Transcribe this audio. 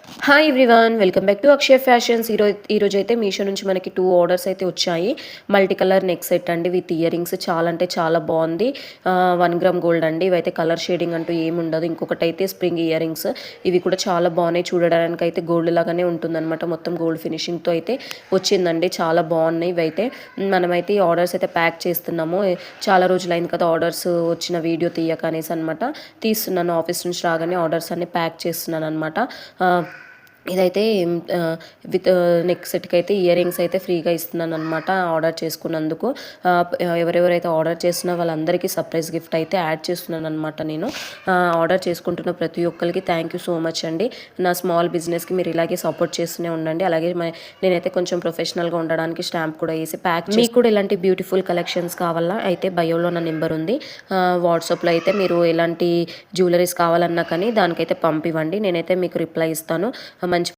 Hi everyone, welcome back to Akshaya fashions. ఈరోజు అయితే మీషో నుంచి మనకి 2 ఆర్డర్స్ అయితే వచ్చాయి. మల్టీ కలర్ నెక్ సెట్ అండి విత్ ఇయర్ రింగ్స్. చాలా అంటే చాలా బాగుంది. 1 గ్రామ్ గోల్డ్ అండి. ఇవైతే కలర్ షేడింగ్ అంటూ ఏమి ఉండదు. ఇంకొకటి అయితే స్ప్రింగ్ ఇయర్ రింగ్స్. ఇవి కూడా చాలా బాగున్నాయి. చూడడానికి అయితే గోల్డ్ లాగానే ఉంటుందన్నమాట. మొత్తం గోల్డ్ ఫినిషింగ్తో అయితే వచ్చిందండి. చాలా బాగున్నాయి. ఇవైతే మనమైతే ఈ ఆర్డర్స్ అయితే ప్యాక్ చేస్తున్నాము. చాలా రోజులైంది కదా ఆర్డర్స్ వచ్చిన వీడియో తీయక అనేసి అనమాట తీస్తున్నాను. ఆఫీస్ నుంచి రాగానే ఆర్డర్స్ అన్ని ప్యాక్ చేస్తున్నాను అనమాట. ఇదైతే విత్ నెక్ సెట్కి అయితే ఇయర్ రింగ్స్ అయితే ఫ్రీగా ఇస్తున్నాను అనమాట ఆర్డర్ చేసుకున్నందుకు. ఎవరెవరైతే ఆర్డర్ చేస్తున్నా వాళ్ళందరికీ సర్ప్రైజ్ గిఫ్ట్ అయితే యాడ్ చేస్తున్నాను అనమాట. నేను ఆర్డర్ చేసుకుంటున్న ప్రతి ఒక్కరికి థ్యాంక్ యూ సో మచ్ అండి. నా స్మాల్ బిజినెస్కి మీరు ఇలాగే సపోర్ట్ చేస్తూనే ఉండండి. అలాగే నేనైతే కొంచెం ప్రొఫెషనల్గా ఉండడానికి స్టాంప్ కూడా వేసి ప్యాక్ మీకు కూడా ఇలాంటి బ్యూటిఫుల్ కలెక్షన్స్ కావాలా అయితే బయోలో నా నెంబర్ ఉంది. వాట్సాప్లో అయితే మీరు ఎలాంటి జ్యువెలరీస్ కావాలన్నా కానీ దానికైతే పంపివ్వండి. నేనైతే మీకు రిప్లై ఇస్తాను. మంచి